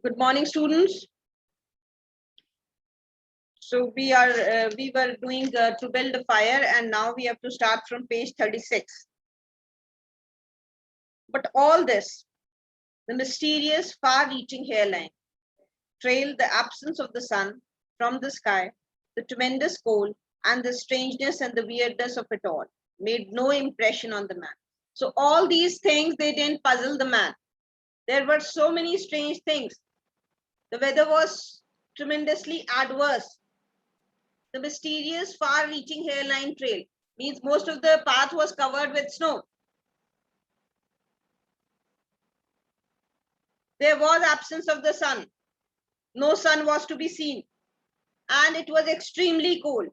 Good morning, students. So we were doing to build a fire, and now we have to start from page 36. But all this, the mysterious, far-reaching hairline, trail, the absence of the sun from the sky, the tremendous cold, and the strangeness and the weirdness of it all, made no impression on the man. So all these things, they didn't puzzle the man. There were so many strange things. The weather was tremendously adverse. The mysterious far-reaching hairline trail means most of the path was covered with snow. There was absence of the sun. No sun was to be seen. And it was extremely cold.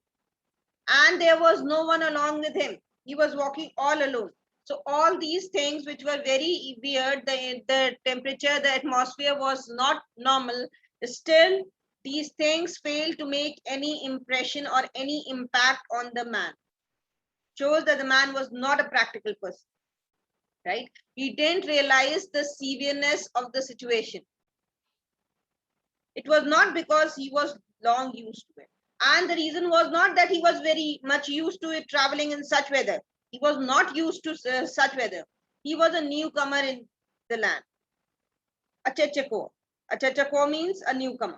And there was no one along with him. He was walking all alone. So all these things which were very weird, the temperature, the atmosphere was not normal. Still, these things failed to make any impression or any impact on the man. Shows that the man was not a practical person, right? He didn't realize the severeness of the situation. It was not because he was long used to it. And the reason was not that he was very much used to it traveling in such weather. He was not used to such weather. He was a newcomer in the land. A Chechako. A Chechako means a newcomer,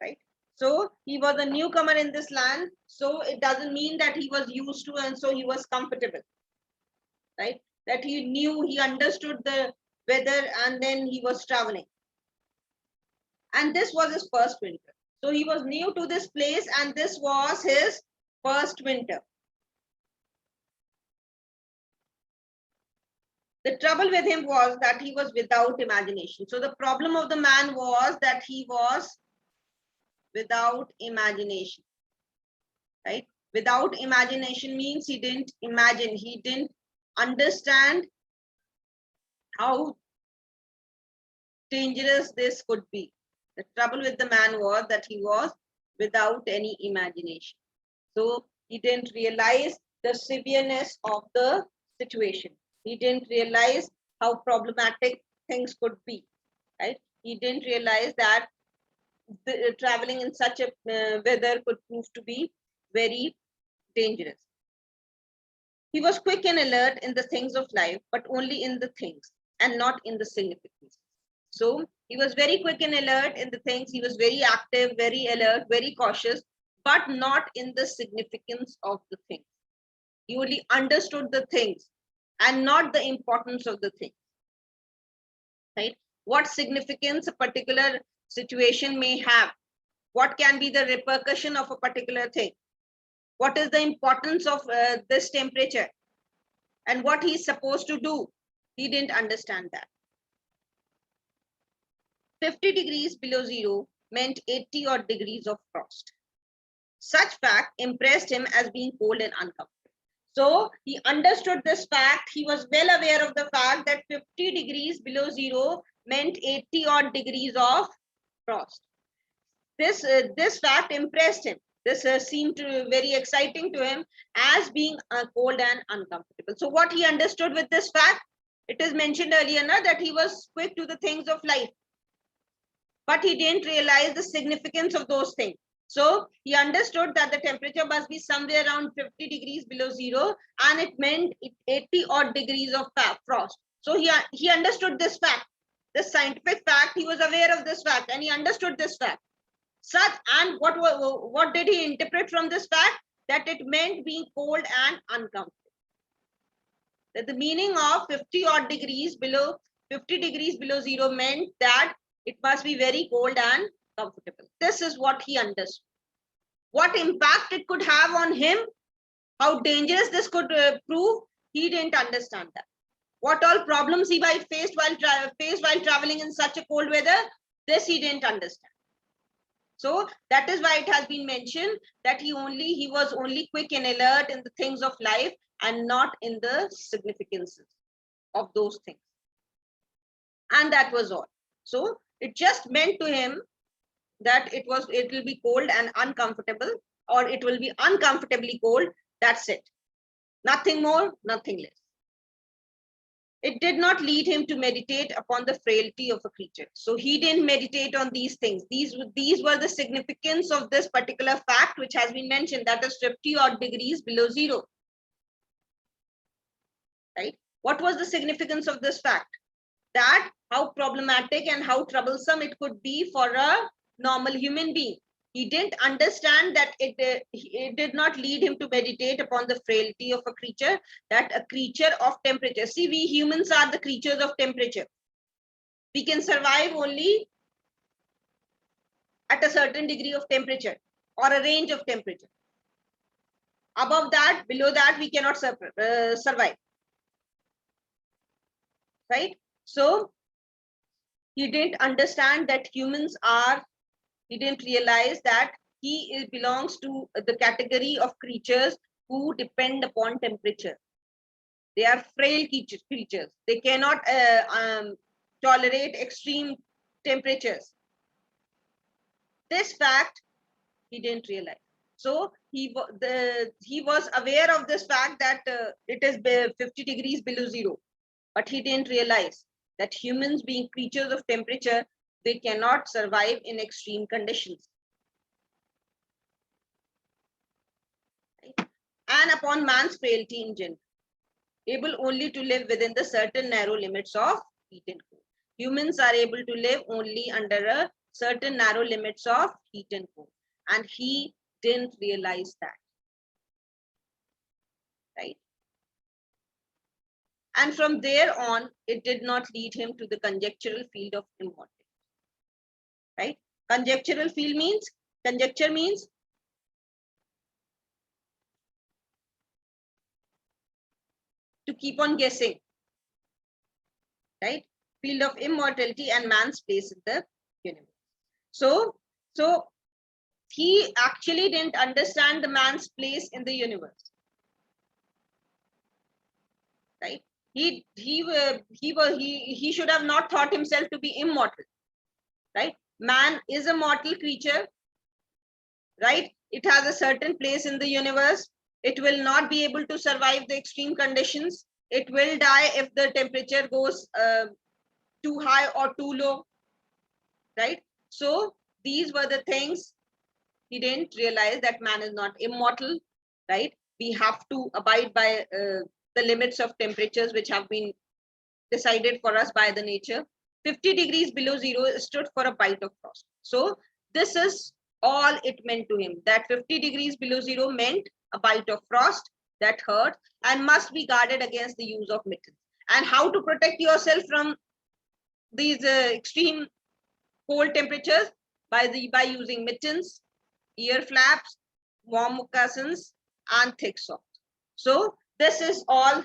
right? So he was a newcomer in this land. So it doesn't mean that he was used to and so he was comfortable, right? That he knew, he understood the weather and then he was traveling. And this was his first winter. So he was new to this place and this was his first winter. The trouble with him was that he was without imagination. So the problem of the man was that he was without imagination, right? Without imagination means he didn't imagine, he didn't understand how dangerous this could be. The trouble with the man was that he was without any imagination. So he didn't realize the severeness of the situation. He didn't realize how problematic things could be, right? He didn't realize that traveling in such a weather could prove to be very dangerous. He was quick and alert in the things of life, but only in the things and not in the significance. So he was very quick and alert in the things. He was very active, very alert, very cautious, but not in the significance of the things. He only understood the things and not the importance of the things, right? What significance a particular situation may have, what can be the repercussion of a particular thing, what is the importance of this temperature, and what he's supposed to do. He didn't understand that. 50 degrees below zero meant 80 odd degrees of frost. Such fact impressed him as being cold and uncomfortable. So he understood this fact. He was well aware of the fact that 50 degrees below zero meant 80 odd degrees of frost. This fact impressed him. This seemed very exciting to him as being cold and uncomfortable. So what he understood with this fact, it is mentioned earlier now that he was quick to the things of life, but he didn't realize the significance of those things. So he understood that the temperature must be somewhere around 50 degrees below zero, and it meant 80 odd degrees of frost. So he understood this fact, this scientific fact. He was aware of this fact and he understood this fact. Such, and what did he interpret from this fact? That it meant being cold and uncomfortable. That the meaning of 50 odd degrees below 50 degrees below zero meant that it must be very cold and comfortable. This is what he understood. What impact it could have on him, how dangerous this could prove, he didn't understand that. What all problems he might face while traveling in such a cold weather, this he didn't understand. So that is why it has been mentioned that he was only quick and alert in the things of life and not in the significances of those things. And that was all. So it just meant to him that it will be cold and uncomfortable, or it will be uncomfortably cold. That's it. Nothing more, nothing less. It did not lead him to meditate upon the frailty of a creature. So he didn't meditate on these things. These were the significance of this particular fact, which has been mentioned, that is 50 odd degrees below zero. Right? What was the significance of this fact? That how problematic and how troublesome it could be for a normal human being. He didn't understand that it did not lead him to meditate upon the frailty of a creature, that a creature of temperature. See, we humans are the creatures of temperature. We can survive only at a certain degree of temperature or a range of temperature. Above that, below that, we cannot survive. Right? So he didn't understand that humans are, he didn't realize that he belongs to the category of creatures who depend upon temperature. They are frail creatures. They cannot tolerate extreme temperatures. This fact he didn't realize. So he was aware of this fact that it is 50 degrees below zero, but he didn't realize that humans, being creatures of temperature, they cannot survive in extreme conditions. Right? And upon man's frailty in general, able only to live within the certain narrow limits of heat and cold. Humans are able to live only under a certain narrow limits of heat and cold. And he didn't realize that. Right? And from there on, it did not lead him to the conjectural field of immortality. Right? Conjecture means to keep on guessing. Right? Field of immortality and man's place in the universe. So he actually didn't understand the man's place in the universe. Right? He should have not thought himself to be immortal. Right? Man is a mortal creature. Right? It has a certain place in the universe. It will not be able to survive the extreme conditions. It will die if the temperature goes too high or too low. Right? So these were the things he didn't realize, that man is not immortal. Right? We have to abide by the limits of temperatures which have been decided for us by the nature. 50 degrees below zero stood for a bite of frost. So this is all it meant to him, that 50 degrees below zero meant a bite of frost that hurt and must be guarded against the use of mittens. And how to protect yourself from these extreme cold temperatures? By using mittens, ear flaps, warm moccasins, and thick socks. So this is all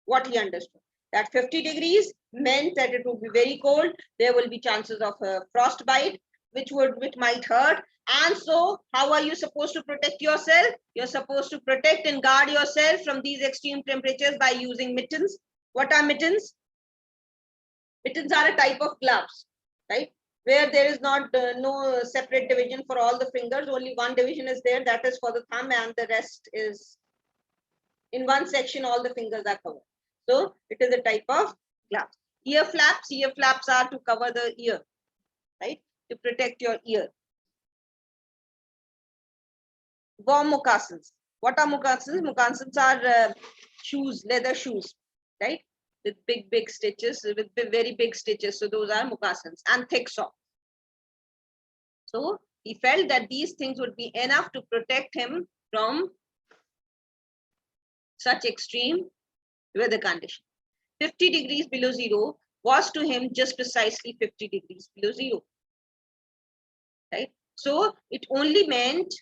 what he understood, that 50 degrees meant that it would be very cold. There will be chances of a frostbite, which might hurt. And so how are you supposed to protect yourself? You're supposed to protect and guard yourself from these extreme temperatures by using mittens. What are mittens? Mittens are a type of gloves, right? Where there is not no separate division for all the fingers. Only one division is there, that is for the thumb, and the rest is in one section, all the fingers are covered. So it is a type of gloves. Ear flaps are to cover the ear, right? To protect your ear. Warm moccasins. What are moccasins? Moccasins are shoes, leather shoes, right? With big stitches, with very big stitches. So those are moccasins. And thick socks. So he felt that these things would be enough to protect him from such extreme weather condition. 50 degrees below zero was to him just precisely 50 degrees below zero. Right? So it only meant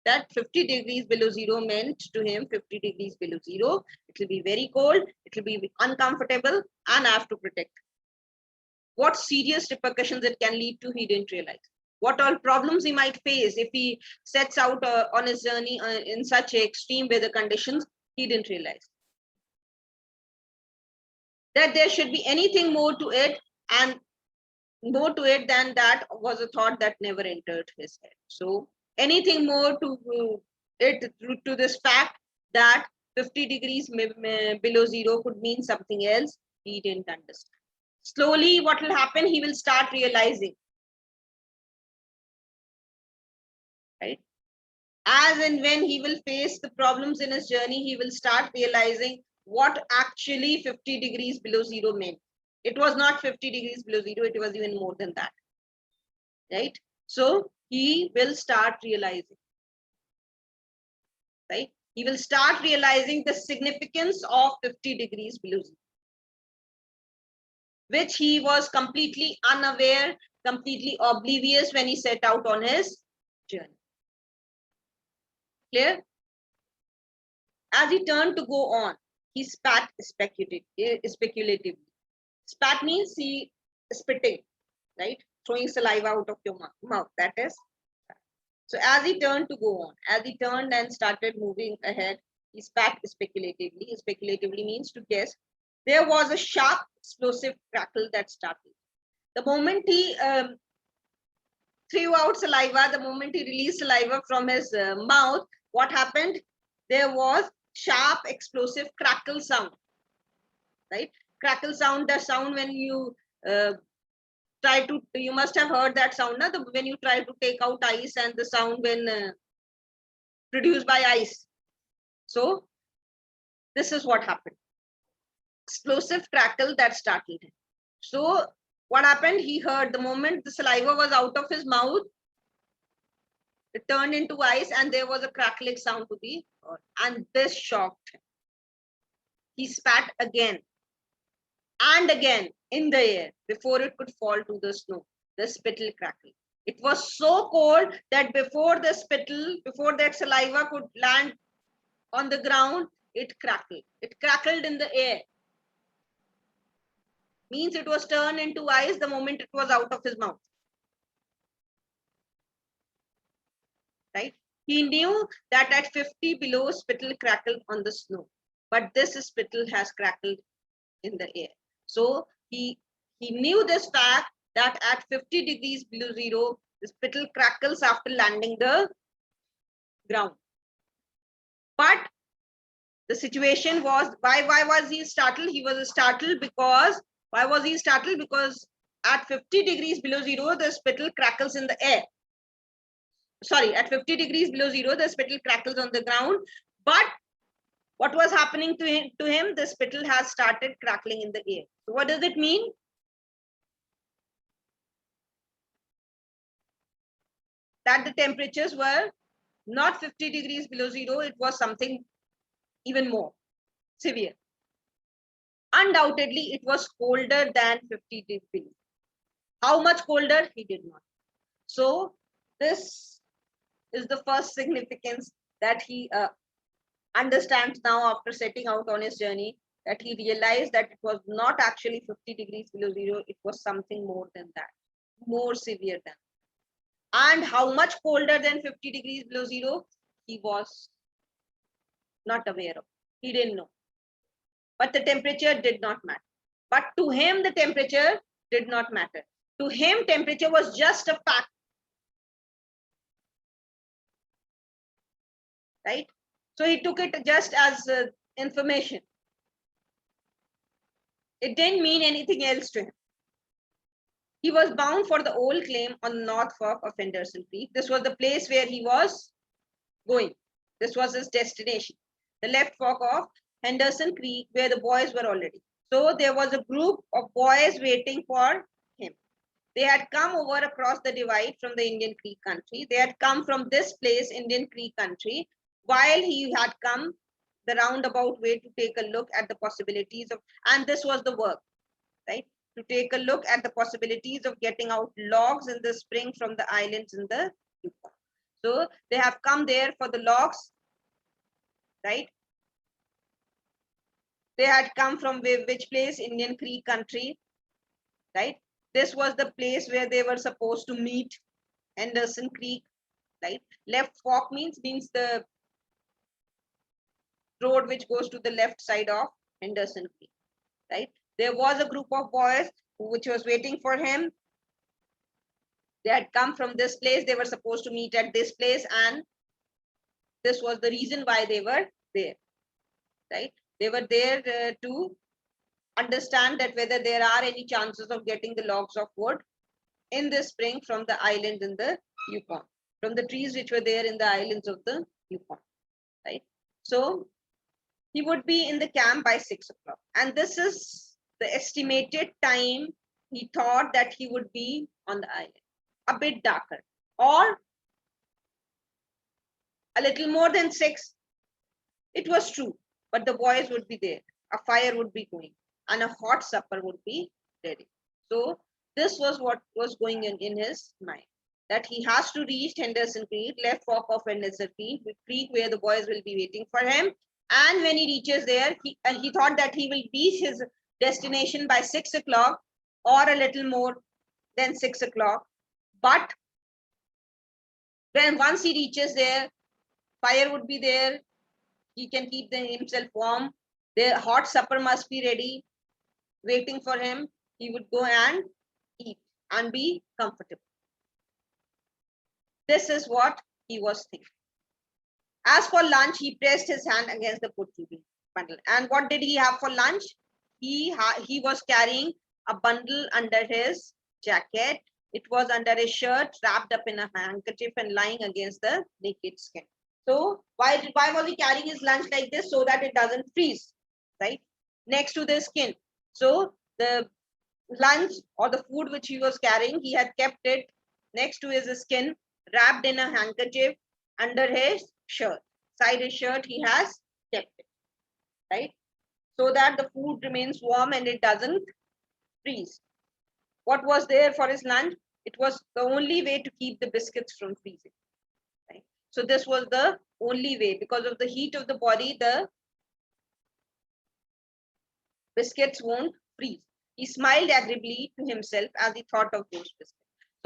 that 50 degrees below zero meant to him 50 degrees below zero. It will be very cold, it will be uncomfortable, and I have to protect. What serious repercussions it can lead to, he didn't realize. What all problems he might face if he sets out on his journey in such extreme weather conditions, he didn't realize. That there should be anything more to it, and more to it than that was a thought that never entered his head. So anything more to it, to this fact that 50 degrees below zero could mean something else. He didn't understand. Slowly, what will happen? He will start realizing, right? As and when he will face the problems in his journey, he will start realizing what actually 50 degrees below zero meant. It was not 50 degrees below zero, it was even more than that, right? So he will start realizing, right? He will start realizing the significance of 50 degrees below zero, which he was completely unaware, completely oblivious when he set out on his journey. Clear? As he turned to go on, he spat speculatively. Spat means he spitting, right? Throwing saliva out of your mouth. That is. So as he turned to go on, as he turned and started moving ahead, he spat speculatively. Speculatively means to guess. There was a sharp, explosive crackle that started. The moment he threw out saliva, the moment he released saliva from his mouth, what happened? There was sharp, explosive crackle sound, right? Crackle sound, the sound when you try to, you must have heard that sound, na? When you try to take out ice and the sound when produced by ice. So this is what happened. Explosive crackle that startled him. So what happened? He heard the moment the saliva was out of his mouth, it turned into ice and there was a crackling sound to the earth. And this shocked him. He spat again and again in the air before it could fall to the snow. The spittle crackled. It was so cold that before the spittle, before that saliva could land on the ground, it crackled. It crackled in the air. Means it was turned into ice the moment it was out of his mouth. Right? He knew that at 50 below, spittle crackled on the snow, but this spittle has crackled in the air. So he knew this fact that at 50 degrees below zero, the spittle crackles after landing the ground. But the situation was, why was he startled? He was startled because, why was he startled? Because at 50 degrees below zero, the spittle crackles in the air. Sorry, at 50 degrees below zero, the spittle crackles on the ground. But what was happening to him? The spittle has started crackling in the air. So what does it mean? That the temperatures were not 50 degrees below zero, it was something even more severe. Undoubtedly, it was colder than 50 degrees. How much colder? He did not. So this is the first significance that he understands now after setting out on his journey, that he realized that it was not actually 50 degrees below zero, it was something more than that, more severe than. And how much colder than 50 degrees below zero, he was not aware of. He didn't know. But the temperature did not matter. But to him, the temperature did not matter. To him, temperature was just a fact. Right? So he took it just as information. It didn't mean anything else to him. He was bound for the old claim on the North Fork of Henderson Creek. This was the place where he was going. This was his destination. The left fork of Henderson Creek, where the boys were already. So there was a group of boys waiting for him. They had come over across the divide from the Indian Creek country. They had come from this place, Indian Creek country, while he had come the roundabout way to take a look at the possibilities of, and this was the work, right? To take a look at the possibilities of getting out logs in the spring from the islands in the Yukon. So they have come there for the logs, right? They had come from which place? Indian Creek country, right? This was the place where they were supposed to meet, Henderson Creek, right? Left fork means the road which goes to the left side of Henderson Creek, right? There was a group of boys which was waiting for him. They had come from this place. They were supposed to meet at this place, and this was the reason why they were there. right? They were there to understand that whether there are any chances of getting the logs of wood in the spring from the island in the Yukon, from the trees which were there in the islands of the Yukon, right? So he would be in the camp by 6 o'clock. And this is the estimated time he thought that he would be on the island, a bit darker, or a little more than 6. It was true, but the boys would be there, a fire would be going, and a hot supper would be ready. So this was what was going in his mind, that he has to reach Henderson Creek, left fork of Henderson Creek, where the boys will be waiting for him. And when he reaches there, he thought that he will reach his destination by 6 o'clock or a little more than 6 o'clock. But when once he reaches there, fire would be there. He can keep himself warm. The hot supper must be ready, waiting for him. He would go and eat and be comfortable. This is what he was thinking. As for lunch, he pressed his hand against the protruding bundle. And what did he have for lunch? He was carrying a bundle under his jacket. It was under his shirt, wrapped up in a handkerchief and lying against the naked skin. So why was he carrying his lunch like this? So that it doesn't freeze, right? Next to the skin. So the lunch or the food which he was carrying, he had kept it next to his skin, wrapped in a handkerchief under his shirt. Side his shirt, he has kept it, right? So that the food remains warm and it doesn't freeze. What was there for his lunch? It was the only way to keep the biscuits from freezing. Right? So this was the only way. Because of the heat of the body, the biscuits won't freeze. He smiled agreeably to himself as he thought of those biscuits.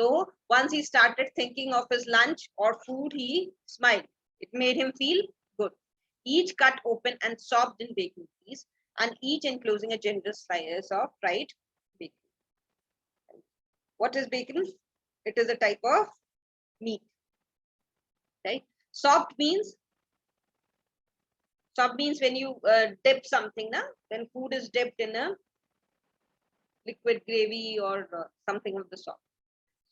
So once he started thinking of his lunch or food, he smiled. It made him feel good. Each cut open and sopped in bacon grease, and each enclosing a generous slice of fried bacon. What is bacon? It is a type of meat, right? Sopped means when you dip something, na? Then food is dipped in a liquid gravy or something of the sort.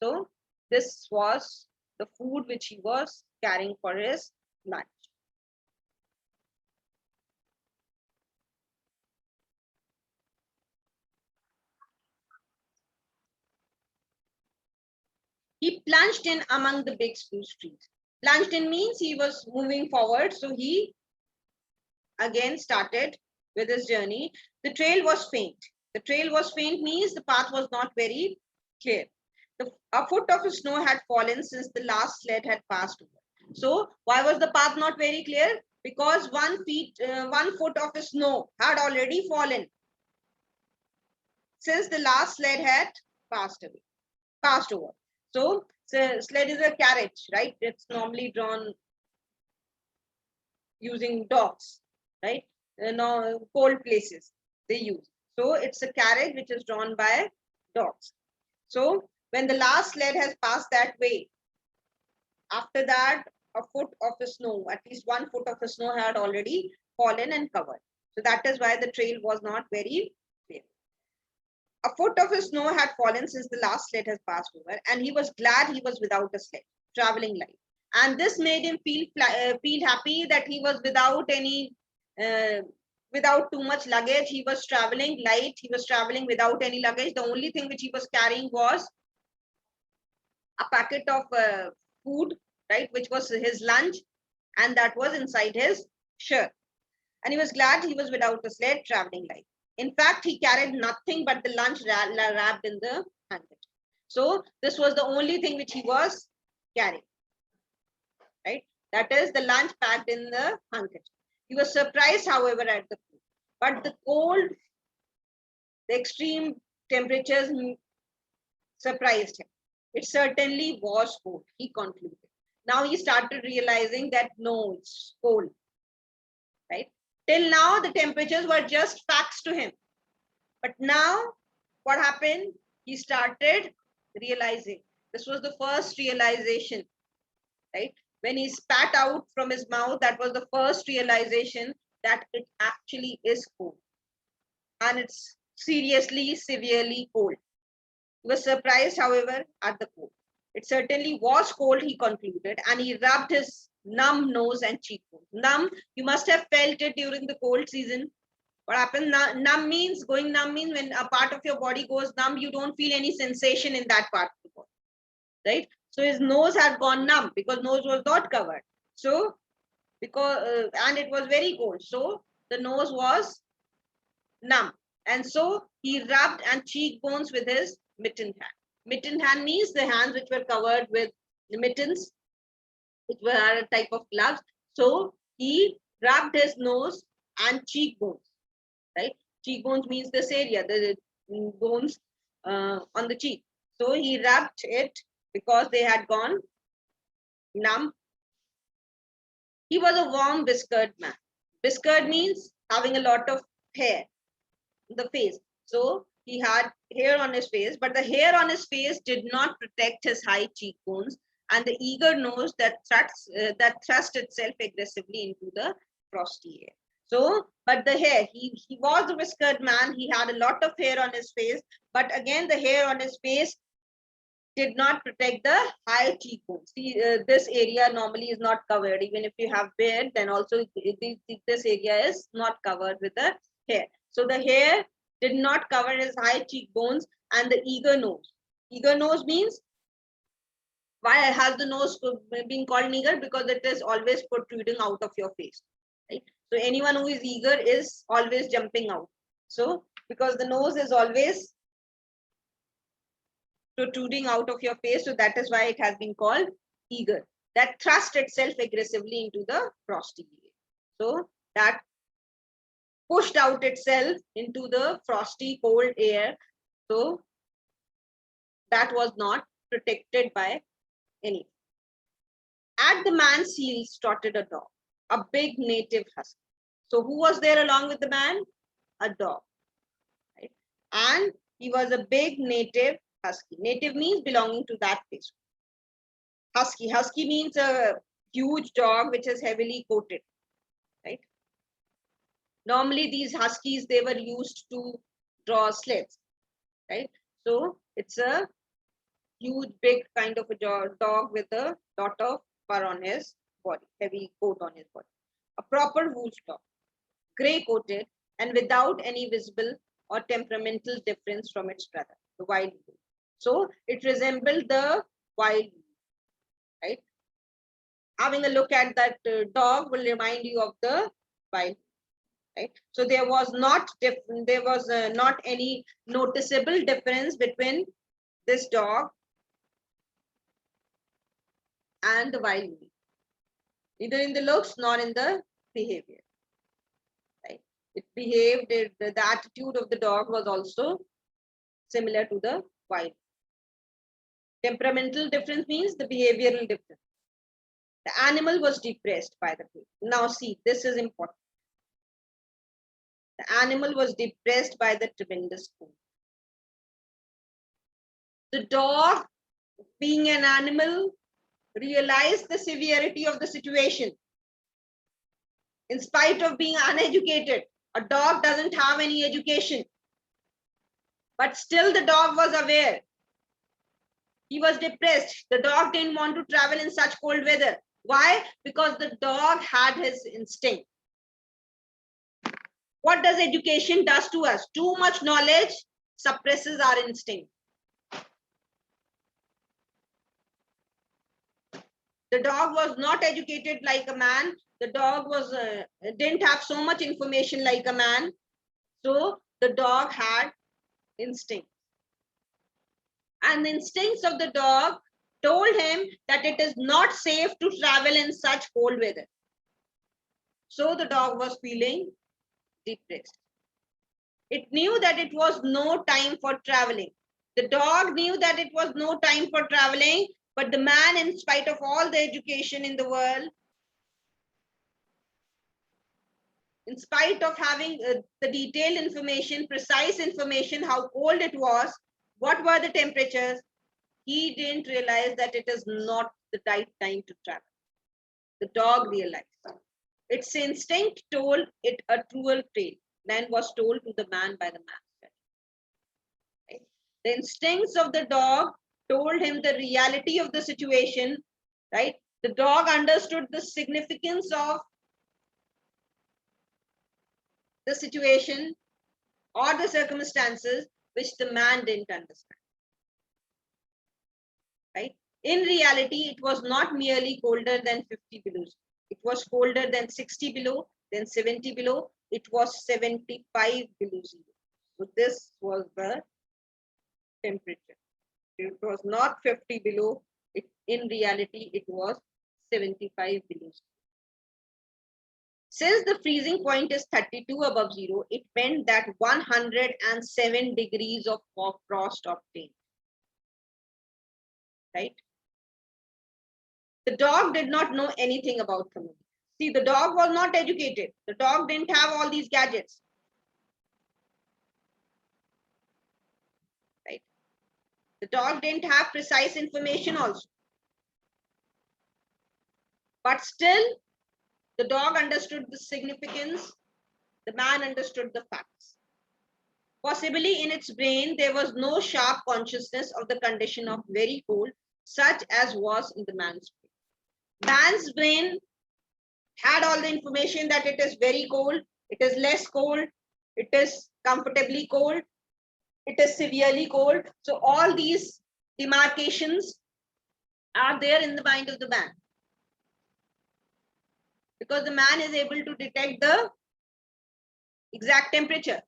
So this was the food which he was carrying for his lunch. He plunged in among the big spruce trees. Plunged in means he was moving forward. So he again started with his journey. The trail was faint. The trail was faint means the path was not very clear. A foot of snow had fallen since the last sled had passed over. So why was the path not very clear? Because 1 foot of snow had already fallen since the last sled had passed over. So sled is a carriage, right? It's normally drawn using dogs, right? Cold places they use. So it's a carriage which is drawn by dogs. So when the last sled has passed that way, after that, a foot of the snow, at least 1 foot of the snow had already fallen and covered. So that is why the trail was not very clear. A foot of snow had fallen since the last sled has passed over, and he was glad he was without a sled, traveling light. And this made him feel happy that he was without too much luggage. He was traveling light. He was traveling without any luggage. The only thing which he was carrying was a packet of food, right, which was his lunch, and that was inside his shirt. And he was glad he was without a sled, traveling light. In fact, he carried nothing but the lunch wrapped in the handkerchief. So this was the only thing which he was carrying, right? That is the lunch packed in the handkerchief. He was surprised, however, at the food. But the cold, the extreme temperatures surprised him. It certainly was cold, he concluded. Now he started realizing that no, it's cold, right? Till now, the temperatures were just facts to him. But now, what happened? He started realizing. This was the first realization, right? When he spat out from his mouth, that was the first realization that it actually is cold. And it's seriously, severely cold. He was surprised, however, at the cold. It certainly was cold, he concluded, and he rubbed his numb nose and cheekbones. Numb, you must have felt it during the cold season. What happens? Numb means, going numb means when a part of your body goes numb, you don't feel any sensation in that part of the body, right? So his nose had gone numb because nose was not covered. So and it was very cold, so the nose was numb, and so he rubbed and cheekbones with his mittened hand. Mittened hand means the hands which were covered with the mittens, which were a type of gloves. So he rubbed his nose and cheekbones, right? Cheekbones means this area, the bones on the cheek. So he rubbed it because they had gone numb. He was a warm whiskered man. Whiskered means having a lot of hair in the face. So he had hair on his face, but the hair on his face did not protect his high cheekbones and the eager nose that thrust itself aggressively into the frosty air. So, but the hair, he was a whiskered man. He had a lot of hair on his face, but again, the hair on his face did not protect the high cheekbones. See, this area normally is not covered. Even if you have beard, then also this area is not covered with the hair. So the hair did not cover his high cheekbones and the eager nose. Eager nose means, why has the nose been called eager? Because it is always protruding out of your face, right? So anyone who is eager is always jumping out. So because the nose is always protruding out of your face, so that is why it has been called eager. That thrust itself aggressively into the frosty air. So that pushed out itself into the frosty cold air. So that was not protected by anything. At the man's heels trotted a dog, a big native husky. So who was there along with the man? A dog, right? And he was a big native husky. Native means belonging to that place. Husky. Husky means a huge dog which is heavily coated, right? Normally these huskies, they were used to draw sleds, right? So it's a huge, big kind of a dog with a lot of fur on his body, heavy coat on his body. A proper wolf dog, grey coated and without any visible or temperamental difference from its brother, the wild wolf. So it resembled the wild wolf, right? Having a look at that dog will remind you of the wild, right? So there was not not any noticeable difference between this dog and the wild wolf, neither in the looks nor in the behavior, right? It behaved, the attitude of the dog was also similar to the wild. Temperamental difference means the behavioral difference. The animal was depressed by the pain. Now see, this is important. The animal was depressed by the tremendous cold. The dog, being an animal, realized the severity of the situation. In spite of being uneducated, a dog doesn't have any education. But still the dog was aware. He was depressed. The dog didn't want to travel in such cold weather. Why? Because the dog had his instinct. What does education does to us? Too much knowledge suppresses our instinct. The dog was not educated like a man. The dog was didn't have so much information like a man. So the dog had instinct. And the instincts of the dog told him that it is not safe to travel in such cold weather. So the dog was feeling depressed. It knew that it was no time for traveling. The dog knew that it was no time for traveling, but the man, in spite of all the education in the world, in spite of having the detailed information, precise information, how cold it was, what were the temperatures, he didn't realize that it is not the right time to travel. The dog realized. Its instinct told it a truer tale than was told to the man by the man. Right? The instincts of the dog told him the reality of the situation, right? The dog understood the significance of the situation or the circumstances which the man didn't understand. Right? In reality, it was not merely colder than 50 below. It was colder than 60 below, then 70 below. It was 75 below zero. So this was the temperature. It was not 50 below. In reality, it was 75 below zero. Since the freezing point is 32 above zero, it meant that 107 degrees of frost obtained. Right? The dog did not know anything about thermometer. See, the dog was not educated. The dog didn't have all these gadgets. Right? The dog didn't have precise information also. But still, the dog understood the significance. The man understood the facts. Possibly in its brain, there was no sharp consciousness of the condition of very cold, such as was in the man's brain. Man's brain had all the information that it is very cold, it is less cold, it is comfortably cold, it is severely cold. So all these demarcations are there in the mind of the man. Because the man is able to detect the exact temperature.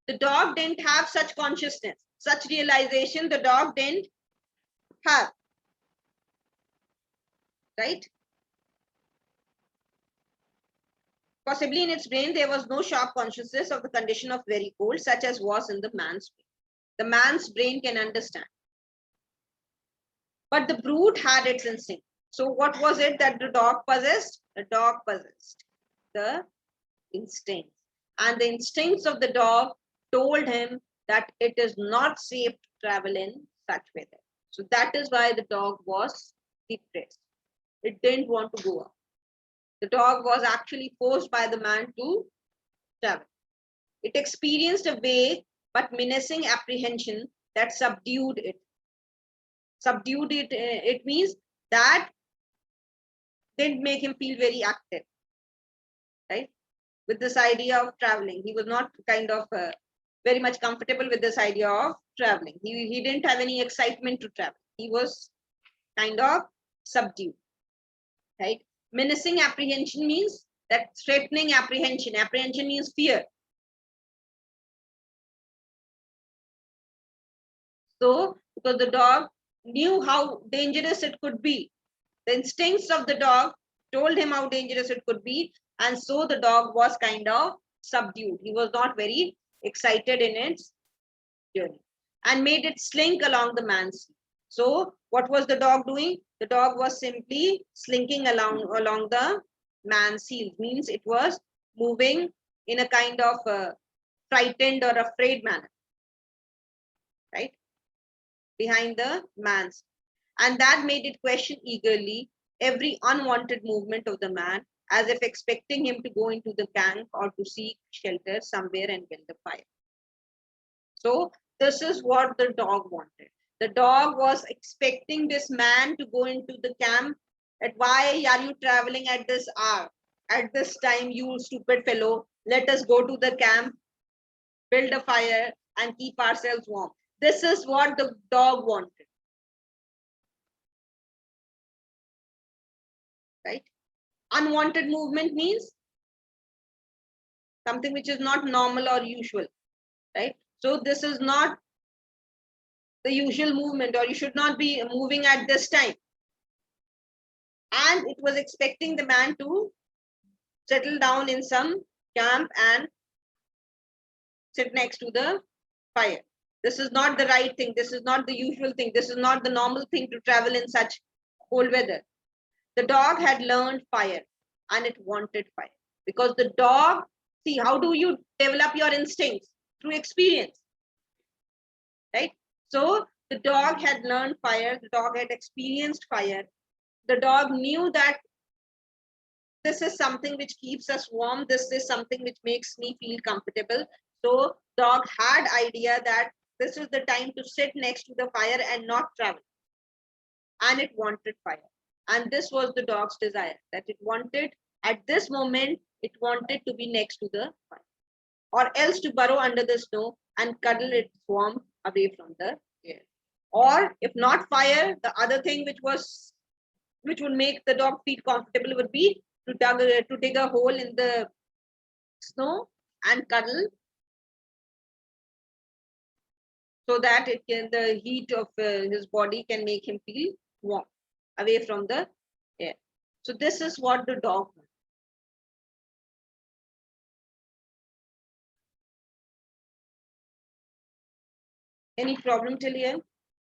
The dog didn't have such consciousness, such realization the dog didn't have. Right? Possibly in its brain, there was no sharp consciousness of the condition of very cold, such as was in the man's brain. The man's brain can understand. But the brute had its instinct. So what was it that the dog possessed? The dog possessed the instincts. And the instincts of the dog told him that it is not safe to travel in such weather. So that is why the dog was depressed. It didn't want to go out. The dog was actually forced by the man to travel. It experienced a vague but menacing apprehension that subdued it. Subdued it, it means that didn't make him feel very active, right? With this idea of traveling. He was not kind of very much comfortable with this idea of traveling. He didn't have any excitement to travel. He was kind of subdued, right? Menacing apprehension means that threatening apprehension. Apprehension means fear. So, because the dog knew how dangerous it could be, the instincts of the dog told him how dangerous it could be, and so the dog was kind of subdued. He was not very excited in its journey and made it slink along the man's feet. So, what was the dog doing? The dog was simply slinking along the man's heels. Means it was moving in a kind of frightened or afraid manner, right? Behind the man's. And that made it question eagerly every unwanted movement of the man, as if expecting him to go into the camp or to seek shelter somewhere and build a fire. So this is what the dog wanted. The dog was expecting this man to go into the camp. At why are you traveling at this hour? At this time, you stupid fellow, let us go to the camp, build a fire, and keep ourselves warm. This is what the dog wanted. Right? Unwanted movement means something which is not normal or usual. Right? So this is not the usual movement, or you should not be moving at this time. And it was expecting the man to settle down in some camp and sit next to the fire. This is not the right thing. This is not the usual thing. This is not the normal thing to travel in such cold weather. The dog had learned fire and it wanted fire because the dog, see, how do you develop your instincts? Through experience, right? So the dog had learned fire. The dog had experienced fire. The dog knew that this is something which keeps us warm. This is something which makes me feel comfortable. So dog had idea that this is the time to sit next to the fire and not travel. And it wanted fire. And this was the dog's desire, that it wanted, at this moment, it wanted to be next to the fire, or else to burrow under the snow and cuddle its warmth away from the air. Or if not fire, the other thing which would make the dog feel comfortable would be to dig a hole in the snow and cuddle, so that it can, the heat of his body can make him feel warm away from the air. So this is what the dog wants. Any problem till here?